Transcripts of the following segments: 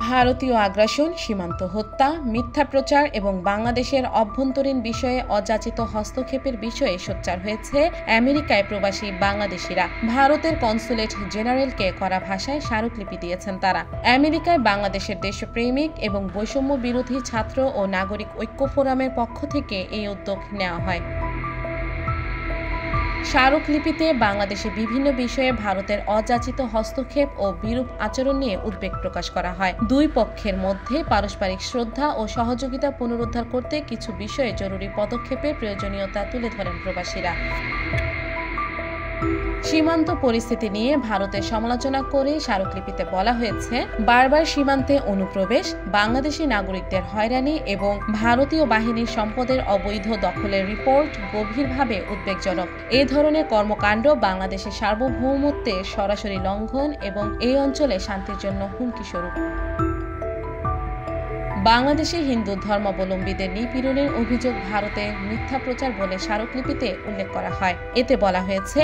ভারতীয় আগ্রাসন, সীমান্ত হত্যা, মিথ্যা প্রচার এবং বাংলাদেশের অভ্যন্তরীণ বিষয়ে অযাচিত হস্তক্ষেপের বিষয়ে সোচ্চার হয়েছে আমেরিকায় প্রবাসী বাংলাদেশিরা। ভারতের কনসুলেট জেনারেলকে কড়া ভাষায় স্মারকলিপি দিয়েছেন তারা। আমেরিকায় বাংলাদেশের দেশপ্রেমিক এবং বৈষম্য বিরোধী ছাত্র ও নাগরিক ঐক্য ফোরামের পক্ষ থেকে এই উদ্যোগ নেওয়া হয়। স্মারকলিপিতে বাংলাদেশে বিভিন্ন বিষয়ে ভারতের অযাচিত হস্তক্ষেপ ও বিরূপ আচরণ নিয়ে উদ্বেগ প্রকাশ করা হয়। দুই পক্ষের মধ্যে পারস্পরিক শ্রদ্ধা ও সহযোগিতা পুনরুদ্ধার করতে কিছু বিষয়ে জরুরি পদক্ষেপের প্রয়োজনীয়তা তুলে ধরেন প্রবাসীরা। সীমান্ত পরিস্থিতি নিয়ে ভারতের সমালোচনা করে স্মারকলিপিতে বলা হয়েছে, বারবার সীমান্তে অনুপ্রবেশ, বাংলাদেশি নাগরিকদের হয়রানি এবং ভারতীয় বাহিনীর সম্পদের অবৈধ দখলের রিপোর্ট গভীরভাবে উদ্বেগজনক। এ ধরনের কর্মকাণ্ড বাংলাদেশের সার্বভৌমত্বের সরাসরি লঙ্ঘন এবং এই অঞ্চলে শান্তির জন্য হুমকিস্বরূপ। বাংলাদেশে হিন্দু ধর্মাবলম্বীদের নিপীড়নের অভিযোগ ভারতে মিথ্যা প্রচার বলে স্মারকলিপিতে উল্লেখ করা হয়। এতে বলা হয়েছে,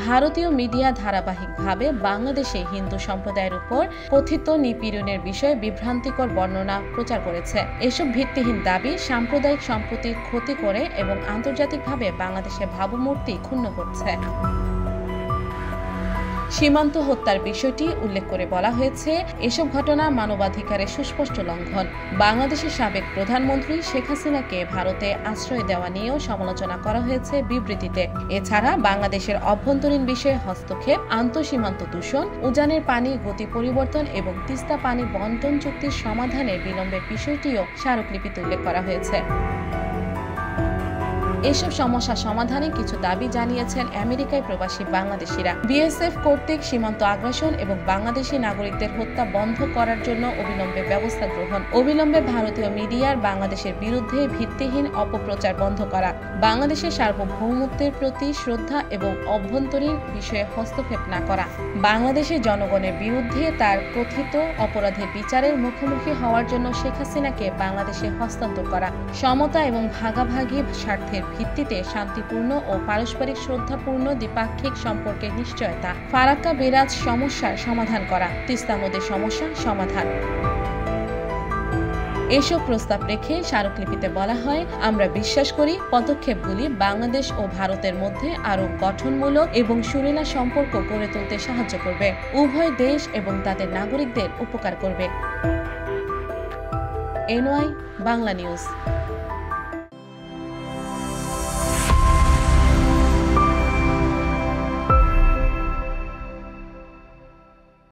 ভারতীয় মিডিয়া ধারাবাহিকভাবে বাংলাদেশে হিন্দু সম্প্রদায়ের উপর কথিত নিপীড়নের বিষয়ে বিভ্রান্তিকর বর্ণনা প্রচার করেছে। এসব ভিত্তিহীন দাবি সাম্প্রদায়িক সম্প্রীতির ক্ষতি করে এবং আন্তর্জাতিকভাবে বাংলাদেশের ভাবমূর্তি ক্ষুণ্ণ করছে। সীমান্ত হত্যার বিষয়টি উল্লেখ করে বলা হয়েছে, এসব ঘটনা মানবাধিকারের সুস্পষ্ট লঙ্ঘন। বাংলাদেশের সাবেক প্রধানমন্ত্রী শেখ হাসিনাকে ভারতে আশ্রয় দেওয়া নিয়েও সমালোচনা করা হয়েছে বিবৃতিতে। এছাড়া বাংলাদেশের অভ্যন্তরীণ বিষয়ে হস্তক্ষেপ, আন্তঃসীমান্ত দূষণ, উজানের পানি গতি পরিবর্তন এবং তিস্তা পানি বন্টন চুক্তির সমাধানের বিলম্বের বিষয়টিও স্মারকলিপিতে উল্লেখ করা হয়েছে। এসব সমস্যা সমাধানে কিছু দাবি জানিয়েছেন আমেরিকায় প্রবাসী বাংলাদেশিরা। বিএসএফ কর্তৃক সীমান্ত আগ্রাসন এবং বাংলাদেশি নাগরিকদের হত্যা বন্ধ করার জন্য অবিলম্বে ব্যবস্থা গ্রহণ, অবিলম্বে ভারতীয় মিডিয়ার বাংলাদেশের বিরুদ্ধে ভিত্তিহীন অপপ্রচার বন্ধ করা, বাংলাদেশের সার্বভৌমত্বের প্রতি শ্রদ্ধা এবং অভ্যন্তরীণ বিষয়ে হস্তক্ষেপ না করা, বাংলাদেশের জনগণের বিরুদ্ধে তার কথিত অপরাধের বিচারের মুখোমুখি হওয়ার জন্য শেখ হাসিনাকে বাংলাদেশে হস্তান্তর করা, সমতা এবং ভাগাভাগি স্বার্থের ভিত্তিতে শান্তিপূর্ণ ও পারস্পরিক শ্রদ্ধাপূর্ণ দ্বিপাক্ষিক সম্পর্কের নিশ্চয়তা, ফারাক্কা বেরাজ সমস্যার সমাধান করা, তিস্তা নদীর সমস্যার সমাধান। এসব প্রস্তাব রেখে স্মারকলিপিতে বলা হয়, আমরা বিশ্বাস করি পদক্ষেপগুলি বাংলাদেশ ও ভারতের মধ্যে আরও গঠনমূলক এবং সুরেলা সম্পর্ক গড়ে তুলতে সাহায্য করবে, উভয় দেশ এবং তাদের নাগরিকদের উপকার করবে। NY Bangla news.